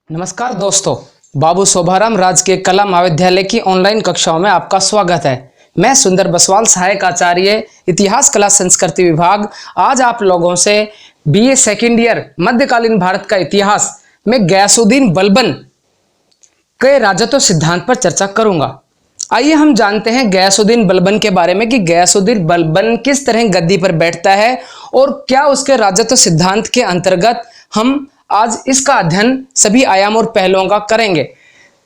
नमस्कार दोस्तों, बाबू शोभाराम राजकीय कला महाविद्यालय की ऑनलाइन कक्षाओं में आपका स्वागत है। मैं सुंदर बसवाल, सहायक आचार्य इतिहास कला संस्कृति विभाग, आज आप लोगों से बीए सेकेंड ईयर मध्यकालीन भारत का इतिहास में गयासुद्दीन बलबन के राजत्व सिद्धांत पर चर्चा करूंगा। आइए हम जानते हैं गयासुद्दीन बलबन के बारे में कि गयासुद्दीन बलबन किस तरह गद्दी पर बैठता है और क्या उसके राजत्व सिद्धांत के अंतर्गत हम आज इसका अध्ययन सभी आयाम और पहलुओं का करेंगे।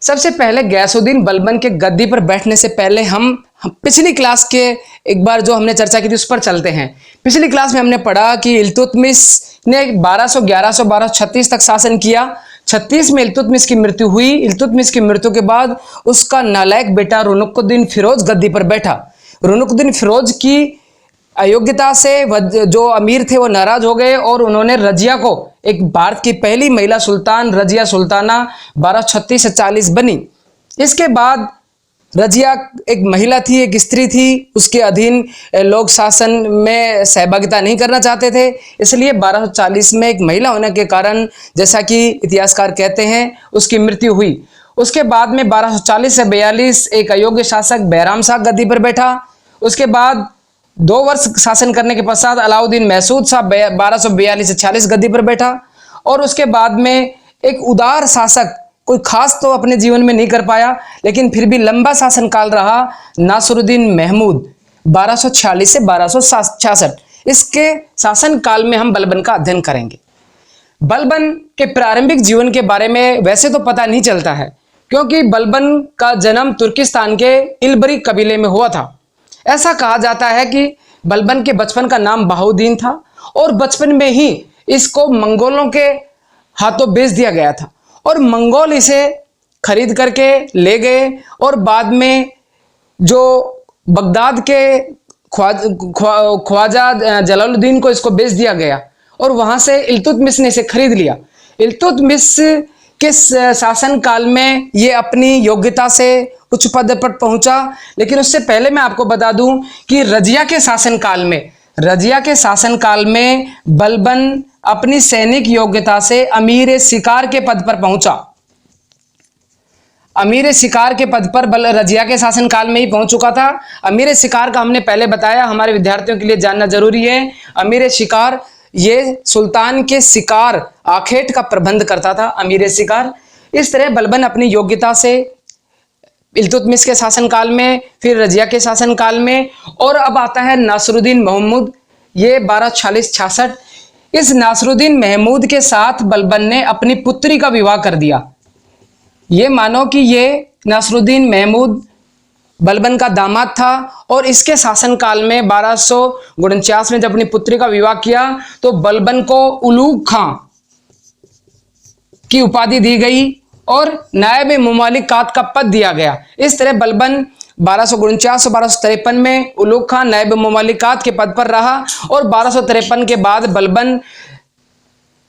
सबसे पहले गयासुद्दीन बलबन के गद्दी पर बैठने से पहले हम पिछली क्लास के एक बार जो हमने चर्चा की थी उस पर चलते हैं। पिछली क्लास में हमने पढ़ा कि इल्तुतमिश ने 1236 तक शासन किया। 36 में इल्तुतमिश की मृत्यु हुई। इल्तुतमिश की मृत्यु के बाद उसका नालायक बेटा रुकनुद्दीन फिरोज गद्दी पर बैठा। रुकनुद्दीन फिरोज की अयोग्यता से जो अमीर थे वो नाराज हो गए और उन्होंने रजिया को, एक भारत की पहली महिला सुल्तान रजिया सुल्ताना 1236 से 40 बनी। इसके बाद रजिया एक महिला थी, एक स्त्री थी, उसके अधीन लोग शासन में सहभागिता नहीं करना चाहते थे, इसलिए 1240 में एक महिला होने के कारण, जैसा कि इतिहासकार कहते हैं, उसकी मृत्यु हुई। उसके बाद में 1240 से 42 एक अयोग्य शासक बैराम शाह गद्दी पर बैठा। उसके बाद 2 वर्ष शासन करने के पश्चात अलाउद्दीन महसूद शाह 1242 से 46 गद्दी पर बैठा। और उसके बाद में एक उदार शासक, कोई खास तो अपने जीवन में नहीं कर पाया लेकिन फिर भी लंबा शासन काल रहा, नासिरुद्दीन महमूद 1246 से 1266। इसके शासन काल में हम बलबन का अध्ययन करेंगे। बलबन के प्रारंभिक जीवन के बारे में वैसे तो पता नहीं चलता है, क्योंकि बलबन का जन्म तुर्किस्तान के इल्बरी कबीले में हुआ था। ऐसा कहा जाता है कि बलबन के बचपन का नाम बहाउद्दीन था और बचपन में ही इसको मंगोलों के हाथों बेच दिया गया था और मंगोल इसे खरीद करके ले गए और बाद में जो बगदाद के ख्वाजा जलालुद्दीन को इसको बेच दिया गया और वहां से इल्तुतमिश ने इसे खरीद लिया। इल्तुतमिश के शासन काल में ये अपनी योग्यता से उच्च पद पर पहुंचा, लेकिन उससे पहले मैं आपको बता दूं कि रजिया के शासन काल में बलबन अपनी सैनिक योग्यता से अमीर शिकार के पद पर पहुंचा। अमीर शिकार के पद पर रजिया के शासन काल में ही पहुंच चुका था। अमीर शिकार का हमने पहले बताया, हमारे विद्यार्थियों के लिए जानना जरूरी है। अमीर शिकार ये सुल्तान के शिकार आखेट का प्रबंध करता था, अमीर शिकार। इस तरह बलबन अपनी योग्यता से इल्तुतमिश के शासनकाल में, फिर रजिया के शासनकाल में, और अब आता है नासिरुद्दीन महमूद, ये 1246-66। इस नासिरुद्दीन महमूद के साथ बलबन ने अपनी पुत्री का विवाह कर दिया। ये मानो कि ये नासिरुद्दीन महमूद बलबन का दामाद था और इसके शासनकाल में 1249 में जब अपनी पुत्री का विवाह किया तो बलबन को उलूग खां की उपाधि दी गई और नायब मुमालिकात का पद दिया गया। इस तरह बलबन 1249 और 1253 में उलूग खां नायब मुमालिकात के पद पर रहा और 1253 के बाद बलबन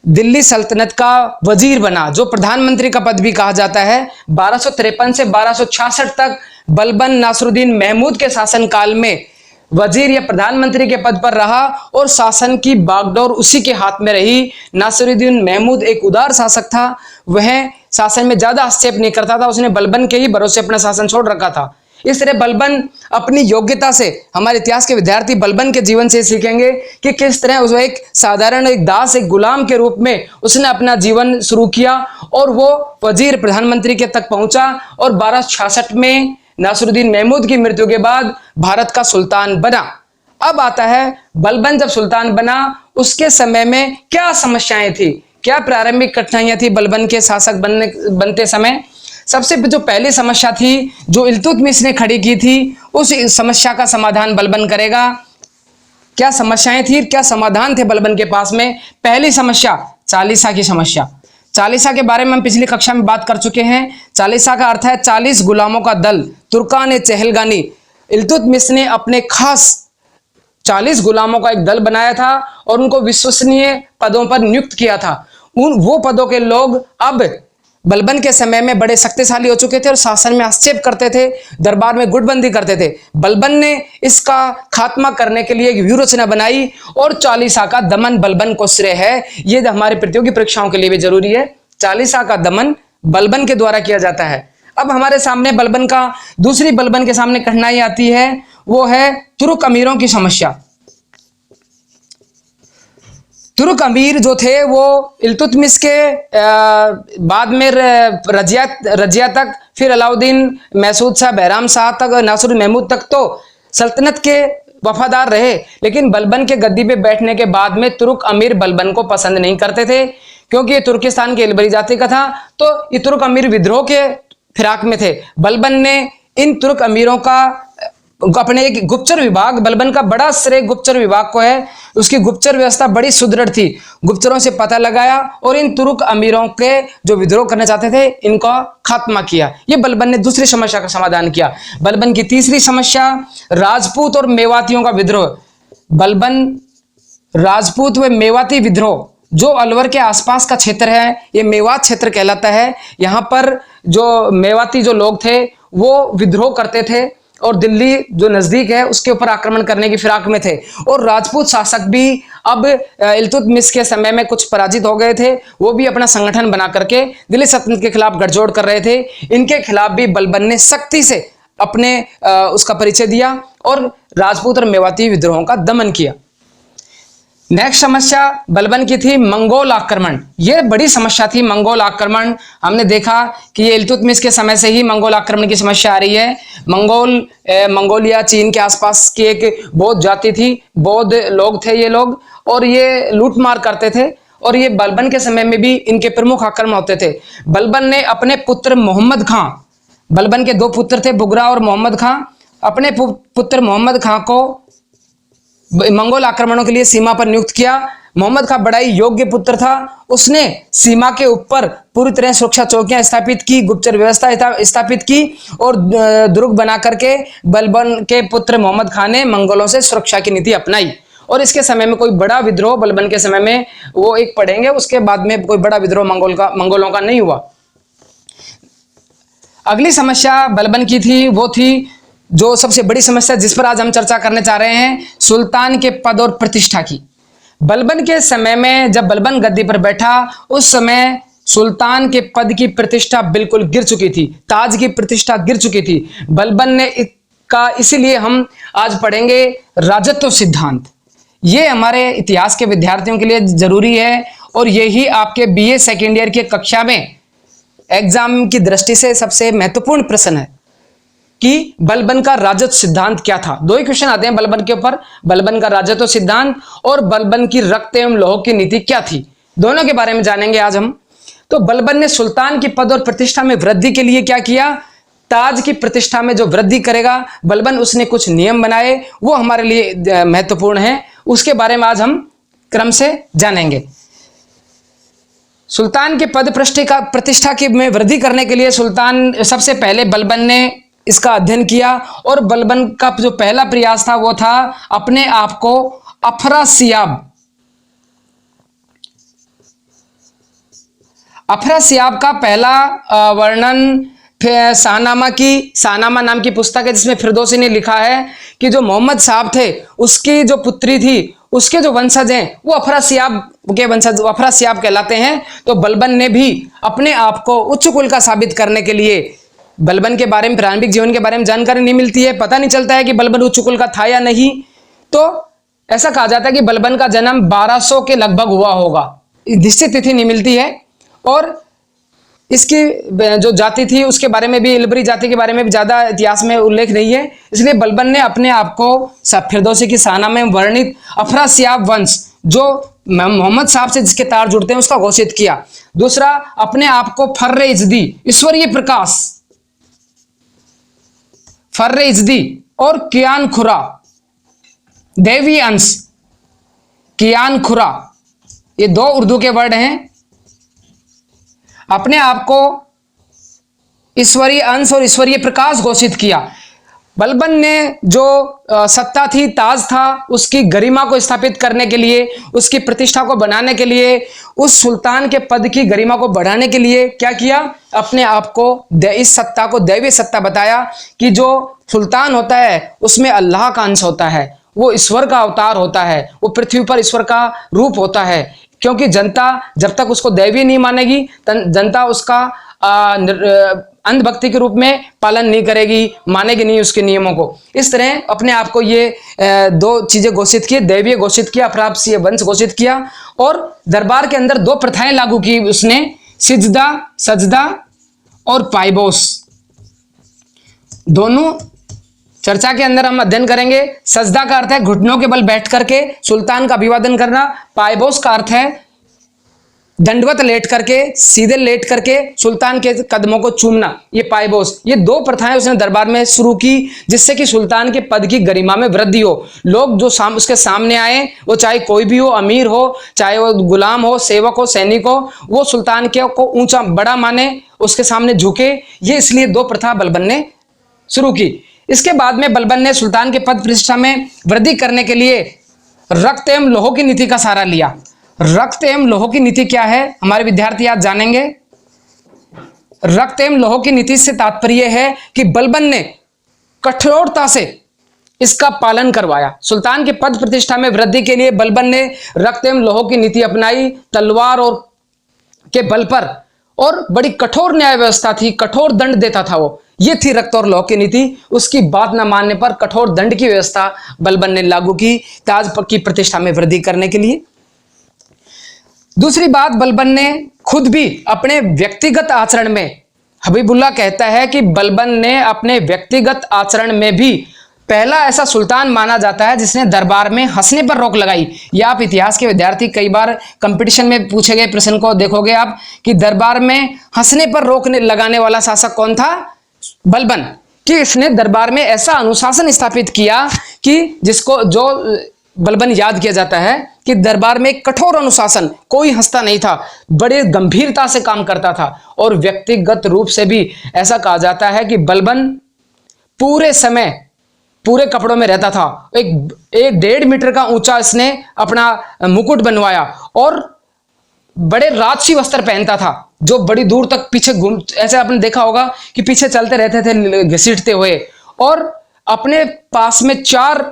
दिल्ली सल्तनत का वजीर बना, जो प्रधानमंत्री का पद भी कहा जाता है। 1253 से 1266 तक बलबन नासिरुद्दीन महमूद के शासनकाल में वजीर या प्रधानमंत्री के पद पर रहा और शासन की बागडोर उसी के हाथ में रही। नासिरुद्दीन महमूद एक उदार शासक था, वह शासन में ज्यादा हस्तक्षेप नहीं करता था, उसने बलबन के ही भरोसे अपना शासन छोड़ रखा था। इस तरह बलबन अपनी योग्यता से, हमारे इतिहास के विद्यार्थी बलबन के जीवन से सीखेंगे कि किस तरह उस एक साधारण एक दास, एक गुलाम के रूप में उसने अपना जीवन शुरू किया और वो वजीर प्रधानमंत्री के तक पहुंचा और 1266 में नासिरुद्दीन महमूद की मृत्यु के बाद भारत का सुल्तान बना। अब आता है बलबन जब सुल्तान बना उसके समय में क्या समस्याएं थी, क्या प्रारंभिक कठिनाइयां थी बलबन के शासक बनते समय। सबसे जो पहली समस्या थी जो इल्तुतमिश ने खड़ी की थी, उस समस्या का समाधान बलबन करेगा। क्या समस्याएं थी, क्या समाधान थे बलबन के पास में। पहली समस्या चालीसा की समस्या। चालीसा के बारे में हम पिछली कक्षा में बात कर चुके हैं। चालीसा का अर्थ है 40 गुलामों का दल, तुर्कान चहलगानी। इल्तुतमिश ने अपने खास 40 गुलामों का एक दल बनाया था और उनको विश्वसनीय पदों पर नियुक्त किया था। वो पदों के लोग अब बलबन के समय में बड़े शक्तिशाली हो चुके थे और शासन में हस्तक्षेप करते थे, दरबार में गुटबंदी करते थे। बलबन ने इसका खात्मा करने के लिए एक व्यूह रचना बनाई और चालीसा का दमन बलबन को श्रेय है। ये हमारे प्रतियोगी परीक्षाओं के लिए भी जरूरी है। चालीसा का दमन बलबन के द्वारा किया जाता है। अब हमारे सामने बलबन का दूसरी बलबन के सामने कठिनाई आती है, वो है तुर्क अमीरों की समस्या। तुर्क अमीर जो थे वो इल्तुतमिश के बाद में रजिया तक, फिर अलाउद्दीन, मैसूद शाह, बहराम शाह तक, नासिर महमूद तक तो सल्तनत के वफादार रहे, लेकिन बलबन के गद्दी पे बैठने के बाद में तुर्क अमीर बलबन को पसंद नहीं करते थे, क्योंकि ये तुर्किस्तान के इलबरी जाति का था। तो ये तुर्क अमीर विद्रोह के फिराक में थे। बलबन ने इन तुर्क अमीरों का अपने एक गुप्तचर विभाग, बलबन का बड़ा श्रेय गुप्तचर विभाग को है, उसकी गुप्तचर व्यवस्था बड़ी सुदृढ़ थी। गुप्तचरों से पता लगाया और इन तुर्क अमीरों के जो विद्रोह करना चाहते थे इनका खात्मा किया। ये बलबन ने दूसरी समस्या का समाधान किया। बलबन की तीसरी समस्या राजपूत और मेवातियों का विद्रोह। बलबन राजपूत व मेवाती विद्रोह, जो अलवर के आसपास का क्षेत्र है, ये मेवात क्षेत्र कहलाता है। यहाँ पर जो मेवाती जो लोग थे वो विद्रोह करते थे और दिल्ली जो नजदीक है उसके ऊपर आक्रमण करने की फिराक में थे। और राजपूत शासक भी अब इल्तुतमिश के समय में कुछ पराजित हो गए थे, वो भी अपना संगठन बना करके दिल्ली सल्तनत के खिलाफ गठजोड़ कर रहे थे। इनके खिलाफ भी बलबन ने सख्ती से अपने उसका परिचय दिया और राजपूत और मेवाती विद्रोहों का दमन किया। नेक्स्ट समस्या बलबन की थी मंगोल आक्रमण। यह बड़ी समस्या थी मंगोल आक्रमण। हमने देखा कि ये इल्तुतमिश के समय से ही मंगोल आक्रमण की समस्या आ रही है। मंगोलिया चीन के आसपास की एक बौद्ध जाति थी, बौद्ध लोग थे ये लोग, और ये लूटमार करते थे और ये बलबन के समय में भी इनके प्रमुख आक्रमण होते थे। बलबन ने अपने पुत्र मोहम्मद खां, बलबन के दो पुत्र थे बुगरा और मोहम्मद खां, अपने पुत्र मोहम्मद खां को मंगोल आक्रमणों के लिए सीमा पर नियुक्त किया। मोहम्मद खां बड़ा ही योग्य पुत्र था। उसने सीमा के ऊपर पूरी तरह सुरक्षा चौकियां स्थापित की, गुप्तचर व्यवस्था स्थापित की और दुर्ग बना करके बलबन के पुत्र मोहम्मद खां ने मंगोलों से सुरक्षा की नीति अपनाई। और इसके समय में कोई बड़ा विद्रोह बलबन के समय में, वो एक पढ़ेंगे, उसके बाद में कोई बड़ा विद्रोह मंगोलों का नहीं हुआ। अगली समस्या बलबन की थी वो थी जो सबसे बड़ी समस्या जिस पर आज हम चर्चा करने जा रहे हैं, सुल्तान के पद और प्रतिष्ठा की। बलबन के समय में जब बलबन गद्दी पर बैठा उस समय सुल्तान के पद की प्रतिष्ठा बिल्कुल गिर चुकी थी, ताज की प्रतिष्ठा गिर चुकी थी। बलबन ने इसीलिए हम आज पढ़ेंगे राजत्व सिद्धांत। ये हमारे इतिहास के विद्यार्थियों के लिए जरूरी है और यही आपके बीए सेकेंड ईयर की कक्षा में एग्जाम की दृष्टि से सबसे महत्वपूर्ण प्रश्न है कि बलबन का राजत्व सिद्धांत क्या था। दो ही क्वेश्चन आते हैं बलबन के ऊपर, बलबन का राजत्व सिद्धांत और बलबन की रक्त एवं लौह की नीति क्या थी, दोनों के बारे में जानेंगे आज हम। तो बलबन ने सुल्तान की पद और प्रतिष्ठा में वृद्धि के लिए क्या किया, ताज की प्रतिष्ठा में जो वृद्धि करेगा बलबन, उसने कुछ नियम बनाए, वो हमारे लिए महत्वपूर्ण है, उसके बारे में आज हम क्रम से जानेंगे। सुल्तान के पद प्रतिष्ठा की में वृद्धि करने के लिए सुल्तान सबसे पहले बलबन ने इसका अध्ययन किया और बलबन का जो पहला प्रयास था वो था अपने आप को अफरासियाब का पहला वर्णन शाहनामा नाम की पुस्तक है, जिसमें फिरदौसी ने लिखा है कि जो मोहम्मद साहब थे उसकी जो पुत्री थी उसके जो वंशज हैं वो अफरासियाब के वंशज अफरासियाब कहलाते हैं। तो बलबन ने भी अपने आप को उच्च कुल का साबित करने के लिए, बलबन के बारे में प्रारंभिक जीवन के बारे में जानकारी नहीं मिलती है, पता नहीं चलता है कि बलबन उच्च कुल का था या नहीं। तो ऐसा कहा जाता है कि बलबन का जन्म 1200 के लगभग हुआ होगा, निश्चित तिथि नहीं मिलती है। और इसकी जो जाति थी उसके बारे में भी, इलबरी जाति के बारे में भी ज्यादा इतिहास में उल्लेख नहीं है, इसलिए बलबन ने अपने आप को फिरदौसी की शाहनामे में वर्णित अफरासियाब वंश, जो मोहम्मद साहब से जिसके तार जुड़ते हैं, उसका घोषित किया। दूसरा, अपने आप को फर्रे इजदी, ईश्वरीय प्रकाश, फर्रे इजदी और कियान खुरा, देवी अंश, कियान खुरा, ये दो उर्दू के वर्ड हैं। अपने आप को ईश्वरीय अंश और ईश्वरीय प्रकाश घोषित किया। बलबन ने जो सत्ता थी, ताज था, उसकी गरिमा को स्थापित करने के लिए, उसकी प्रतिष्ठा को बनाने के लिए, उस सुल्तान के पद की गरिमा को बढ़ाने के लिए क्या किया, अपने आप को इस सत्ता को दैवीय सत्ता बताया कि जो सुल्तान होता है उसमें अल्लाह का अंश होता है, वो ईश्वर का अवतार होता है, वो पृथ्वी पर ईश्वर का रूप होता है। क्योंकि जनता जब तक उसको दैवीय नहीं मानेगी जनता उसका अंधभक्ति के रूप में पालन नहीं करेगी, मानेगी नहीं उसके नियमों को। इस तरह अपने आप को ये दो चीजें घोषित की, दैवीय घोषित किया, अपरापसीय वंश घोषित किया और दरबार के अंदर दो प्रथाएं लागू की उसने, सिजदा सजदा और पाइबोस। दोनों चर्चा के अंदर हम अध्ययन करेंगे। सजदा का अर्थ है घुटनों के बल बैठ करके सुल्तान का अभिवादन करना। पाइबोस का अर्थ है दंडवत लेट करके, सीधे लेट करके सुल्तान के कदमों को चूमना, ये पाइबोस। ये दो प्रथाएं उसने दरबार में शुरू की जिससे कि सुल्तान के पद की गरिमा में वृद्धि हो। लोग जो उसके सामने आए, वो चाहे कोई भी हो, अमीर हो, चाहे वो गुलाम हो, सेवक हो, सैनिक हो, वो सुल्तान के को ऊंचा बड़ा माने, उसके सामने झुके। ये इसलिए दो प्रथा बलबन ने शुरू की। इसके बाद में बलबन ने सुल्तान के पद प्रतिष्ठा में वृद्धि करने के लिए रक्त एवं लोहो की नीति का सहारा लिया। रक्त एवं लोहो की नीति क्या है, हमारे विद्यार्थी आज जानेंगे। रक्त एवं लोहो की नीति से तात्पर्य है कि बलबन ने कठोरता से इसका पालन करवाया। सुल्तान के पद प्रतिष्ठा में वृद्धि के लिए बलबन ने रक्त एवं लोहो की नीति अपनाई। तलवार और के बल पर, और बड़ी कठोर न्याय व्यवस्था थी, कठोर दंड देता था वो। ये थी रक्त और लोह की नीति। उसकी बात न मानने पर कठोर दंड की व्यवस्था बलबन ने लागू की ताज की प्रतिष्ठा में वृद्धि करने के लिए। दूसरी बात, बलबन ने खुद भी अपने व्यक्तिगत आचरण में, हबीबुल्लाह कहता है कि बलबन ने अपने व्यक्तिगत आचरण में भी पहला ऐसा सुल्तान माना जाता है जिसने दरबार में हंसने पर रोक लगाई। या आप इतिहास के विद्यार्थी कई बार कंपटीशन में पूछे गए प्रश्न को देखोगे आप कि दरबार में हंसने पर रोक लगाने वाला शासक कौन था? बलबन। कि इसने दरबार में ऐसा अनुशासन स्थापित किया कि जिसको जो बलबन याद किया जाता है कि दरबार में कठोर अनुशासन, कोई हंसता नहीं था, बड़े गंभीरता से काम करता था। और व्यक्तिगत रूप से भी ऐसा कहा जाता है कि बलबन पूरे समय पूरे कपड़ों में रहता था। एक 1.5 मीटर का ऊंचा इसने अपना मुकुट बनवाया और बड़े राजसी वस्त्र पहनता था जो बड़ी दूर तक पीछे घूम, ऐसे आपने देखा होगा कि पीछे चलते रहते थे घसीटते हुए। और अपने पास में 4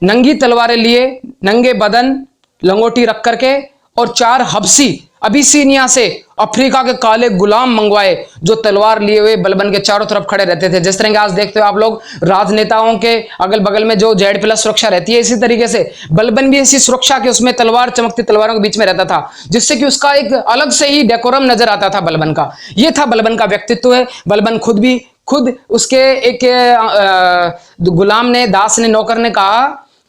नंगी तलवारें लिए, नंगे बदन, लंगोटी रख करके, और 4 हबसी अबिसिनिया से अफ्रीका के काले गुलाम मंगवाए जो तलवार लिए हुए बलबन के चारों तरफ खड़े रहते थे। जिस तरह के आज देखते हो आप लोग राजनेताओं के अगल बगल में जो Z+ सुरक्षा रहती है, इसी तरीके से बलबन भी ऐसी सुरक्षा के उसमें तलवार, चमकती तलवारों के बीच में रहता था जिससे कि उसका एक अलग से ही डेकोरम नजर आता था बलबन का। ये था बलबन का व्यक्तित्व है। बलबन खुद उसके एक गुलाम ने, दास ने, नौकर ने कहा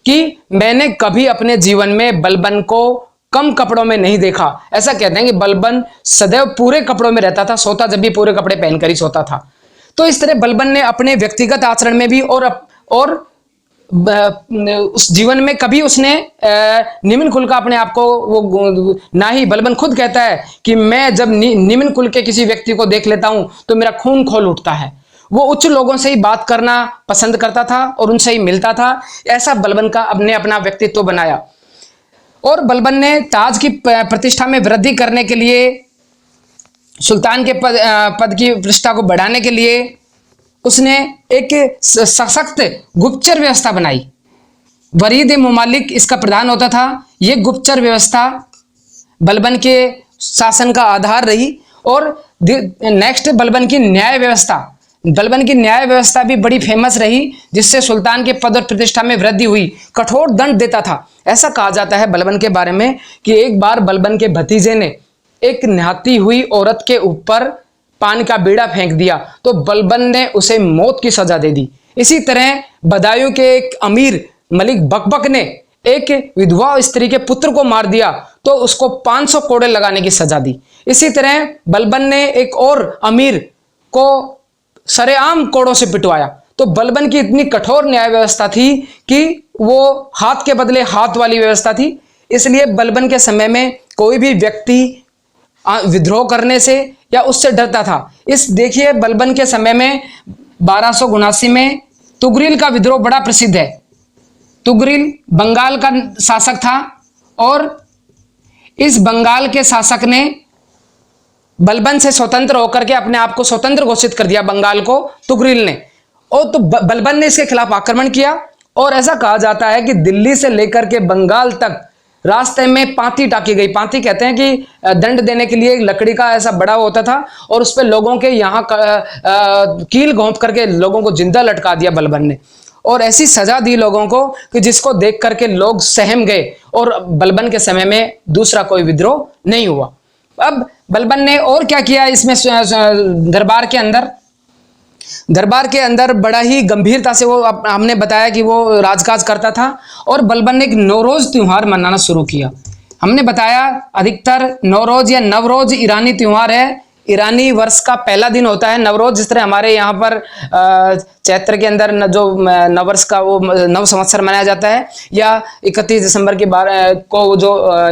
कि मैंने कभी अपने जीवन में बलबन को कम कपड़ों में नहीं देखा। ऐसा कहते हैं कि बलबन सदैव पूरे कपड़ों में रहता था, सोता जब भी पूरे कपड़े पहनकर ही सोता था। तो इस तरह बलबन ने अपने व्यक्तिगत आचरण में भी और उस जीवन में कभी उसने निम्न कुल का अपने आप को वो ना ही। बलबन खुद कहता है कि मैं जब निम्न कुल के किसी व्यक्ति को देख लेता हूं तो मेरा खून खौल उठता है। वो उच्च लोगों से ही बात करना पसंद करता था और उनसे ही मिलता था। ऐसा बलबन का अपना व्यक्तित्व बनाया। और बलबन ने ताज की प्रतिष्ठा में वृद्धि करने के लिए, सुल्तान के पद की प्रतिष्ठा को बढ़ाने के लिए उसने एक सशक्त गुप्तचर व्यवस्था बनाई। वरीद मुमालिक इसका प्रधान होता था। ये गुप्तचर व्यवस्था बलबन के शासन का आधार रही। और नेक्स्ट, बलबन की न्याय व्यवस्था। बलबन की न्याय व्यवस्था भी बड़ी फेमस रही जिससे सुल्तान के पद और प्रतिष्ठा में वृद्धि हुई। कठोर दंड देता था। ऐसा कहा जाता है बलबन के बारे में कि एक बार बलबन के भतीजे ने एक नहाती हुई औरत के ऊपर पानी का बीड़ा फेंक दिया तो बलबन ने उसे मौत की सजा दे दी। इसी तरह बदायूं के एक अमीर मलिक बकबक ने एक विधवा स्त्री के पुत्र को मार दिया तो उसको 500 कोड़े लगाने की सजा दी। इसी तरह बलबन ने एक और अमीर को सरेआम कोड़ों से पिटवाया। तो बलबन की इतनी कठोर न्याय व्यवस्था थी कि वो हाथ के बदले हाथ वाली व्यवस्था थी। इसलिए बलबन के समय में कोई भी व्यक्ति विद्रोह करने से या उससे डरता था। इस देखिए बलबन के समय में 1279 में तुगरिल का विद्रोह बड़ा प्रसिद्ध है। तुगरिल बंगाल का शासक था और इस बंगाल के शासक ने बलबन से स्वतंत्र होकर के अपने आप को स्वतंत्र घोषित कर दिया, बंगाल को, तुगरिल ने। और तो बलबन ने इसके खिलाफ आक्रमण किया और ऐसा कहा जाता है कि दिल्ली से लेकर के बंगाल तक रास्ते में पांती टाकी गई। पांती कहते हैं कि दंड देने के लिए लकड़ी का ऐसा बड़ा होता था और उस पर लोगों के यहाँ कील घोंप करके लोगों को जिंदा लटका दिया बलबन ने, और ऐसी सजा दी लोगों को कि जिसको देख करके लोग सहम गए और बलबन के समय में दूसरा कोई विद्रोह नहीं हुआ। अब बलबन ने और क्या किया इसमें, दरबार के अंदर बड़ा ही गंभीरता से वो हमने बताया कि वो राजकाज करता था, और बलबन ने एक नौरोज त्योहार मनाना शुरू किया। हमने बताया अधिकतर नौरोज या नवरोज ईरानी त्योहार है, ईरानी वर्ष का पहला दिन होता है नवरोज। जिस तरह हमारे यहाँ पर चैत्र के अंदर जो नववर्ष का वो नव संवत्सर मनाया जाता है, या 31 दिसंबर के 12 को जो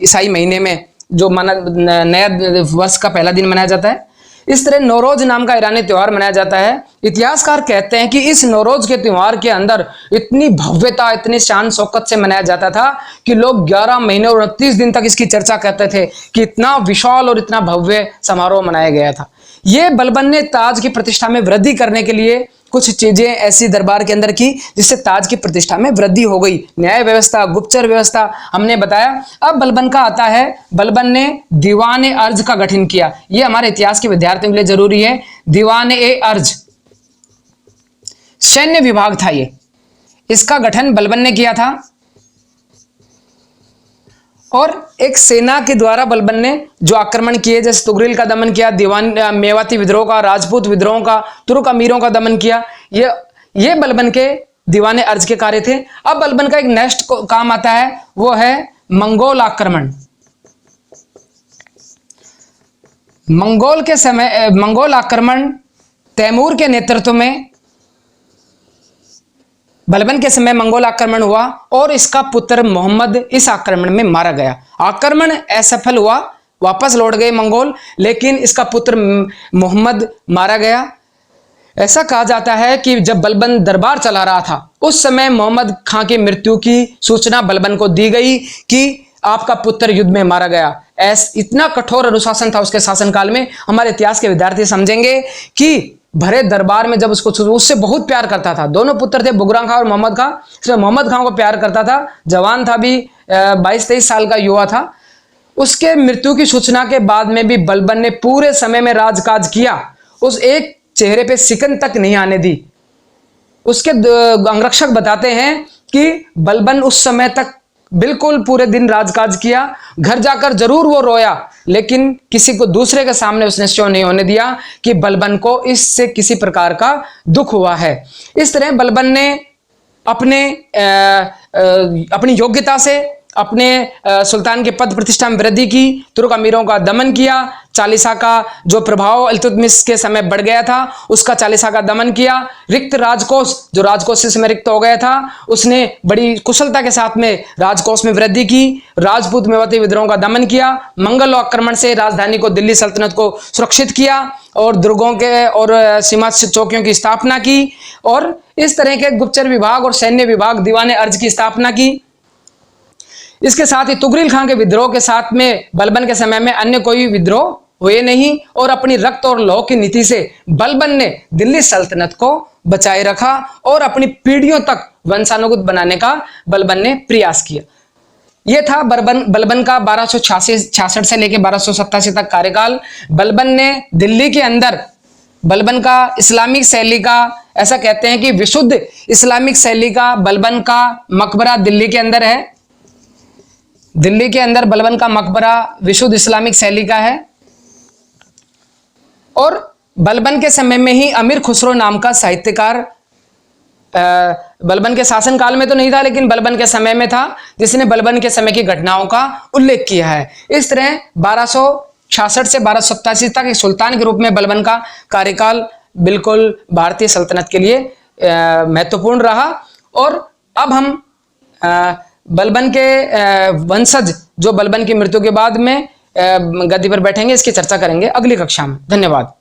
ईसाई महीने में जो नया वर्ष का पहला दिन मनाया जाता है, इस तरह नौरोज नाम का ईरानी त्योहार मनाया जाता है। इतिहासकार कहते हैं कि इस नौरोज के त्योहार के अंदर इतनी भव्यता, इतनी शान शौकत से मनाया जाता था कि लोग 11 महीने और 29 दिन तक इसकी चर्चा करते थे कि इतना विशाल और इतना भव्य समारोह मनाया गया था। ये बलबन ने ताज की प्रतिष्ठा में वृद्धि करने के लिए कुछ चीजें ऐसी दरबार के अंदर की जिससे ताज की प्रतिष्ठा में वृद्धि हो गई। न्याय व्यवस्था, गुप्तचर व्यवस्था हमने बताया। अब बलबन का आता है, बलबन ने दीवान ए अर्ज का गठन किया। यह हमारे इतिहास के विद्यार्थियों के लिए जरूरी है। दीवान ए अर्ज सैन्य विभाग था, ये इसका गठन बलबन ने किया था, और एक सेना के द्वारा बलबन ने जो आक्रमण किए, जैसे तुगरिल का दमन किया, दीवान मेवाती विद्रोह का, राजपूत विद्रोह का, तुर्क अमीरों का दमन किया, ये बलबन के दीवाने अर्ज के कार्य थे। अब बलबन का एक नेक्स्ट काम आता है, वो है मंगोल आक्रमण। मंगोल आक्रमण तैमूर के नेतृत्व में बलबन के समय मंगोल आक्रमण हुआ और इसका पुत्र मोहम्मद इस आक्रमण में मारा गया। आक्रमण असफल हुआ, वापस लौट गए मंगोल, लेकिन इसका पुत्र मोहम्मद मारा गया। ऐसा कहा जाता है कि जब बलबन दरबार चला रहा था उस समय मोहम्मद खां की मृत्यु की सूचना बलबन को दी गई कि आपका पुत्र युद्ध में मारा गया। इतना कठोर अनुशासन था उसके शासनकाल में। हमारे इतिहास के विद्यार्थी समझेंगे कि भरे दरबार में जब उससे बहुत प्यार करता था, दोनों पुत्र थे बुगरां खां और मोहम्मद खां, इसमें मोहम्मद खां को प्यार करता था, जवान था भी, 22-23 साल का युवा था। उसके मृत्यु की सूचना के बाद में भी बलबन ने पूरे समय में राजकाज किया, उस एक चेहरे पे सिकन तक नहीं आने दी। उसके अंगरक्षक बताते हैं कि बलबन उस समय तक बिल्कुल पूरे दिन राजकाज किया, घर जाकर जरूर वो रोया, लेकिन किसी को दूसरे के सामने उसने शो नहीं होने दिया कि बलबन को इससे किसी प्रकार का दुख हुआ है। इस तरह बलबन ने अपनी योग्यता से अपने सुल्तान के पद प्रतिष्ठा में वृद्धि की, तुर्क अमीरों का दमन किया, चालीसा का जो प्रभाव इल्तुतमिश के समय बढ़ गया था उसका चालीसा का दमन किया। रिक्त राजकोष, जो राजकोष इस समय रिक्त हो गया था, उसने बड़ी कुशलता के साथ में राजकोष में वृद्धि की। राजपूत मेवाती विद्रोह का दमन किया, मंगल आक्रमण से राजधानी को, दिल्ली सल्तनत को सुरक्षित किया और दुर्गों के और सीमा चौकियों की स्थापना की, और इस तरह के गुप्तचर विभाग और सैन्य विभाग, दीवाने अर्ज की स्थापना की। इसके साथ ही तुगरिल खां के विद्रोह के साथ में बलबन के समय में अन्य कोई विद्रोह हुए नहीं, और अपनी रक्त और लौह की नीति से बलबन ने दिल्ली सल्तनत को बचाए रखा और अपनी पीढ़ियों तक वंशानुगत बनाने का बलबन ने प्रयास किया। यह था बलबन का 1266 से लेकर 1287 तक कार्यकाल। बलबन ने दिल्ली के अंदर, बलबन का इस्लामिक शैली का, ऐसा कहते हैं कि विशुद्ध इस्लामिक शैली का बलबन का मकबरा दिल्ली के अंदर है। दिल्ली के अंदर बलबन का मकबरा विशुद्ध इस्लामिक शैली का है, और बलबन के समय में ही अमीर खुसरो नाम का साहित्यकार, बलबन के शासनकाल में तो नहीं था लेकिन बलबन के समय में था, जिसने बलबन के समय की घटनाओं का उल्लेख किया है। इस तरह 1266 से 1287 तक एक सुल्तान के रूप में बलबन का कार्यकाल बिल्कुल भारतीय सल्तनत के लिए महत्वपूर्ण रहा। और अब हम बलबन के वंशज जो बलबन की मृत्यु के बाद में गद्दी पर बैठेंगे, इसकी चर्चा करेंगे अगली कक्षा में। धन्यवाद।